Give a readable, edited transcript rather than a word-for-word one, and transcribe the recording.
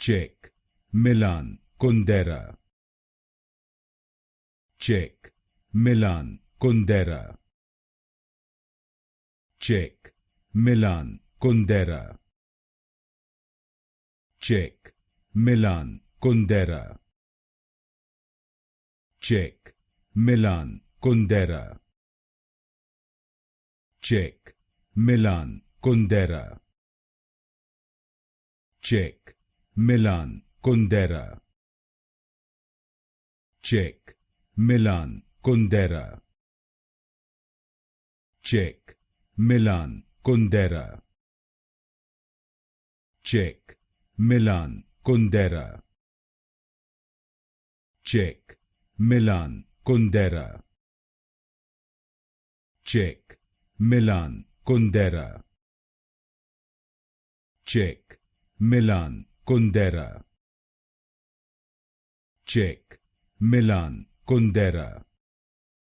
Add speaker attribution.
Speaker 1: Czech, Milan Kundera. Czech, Milan Kundera. Czech, Milan Kundera. Czech, Milan Kundera. Czech, Milan Kundera. Czech, Milan Kundera. Czech, Milan Kundera. Czech, Milan Kundera. Czech, Milan Kundera. Czech, Milan Kundera. Czech, Milan Kundera. Czech, Milan Kundera. Czech, Milan Kundera. Czech, Milan Kundera.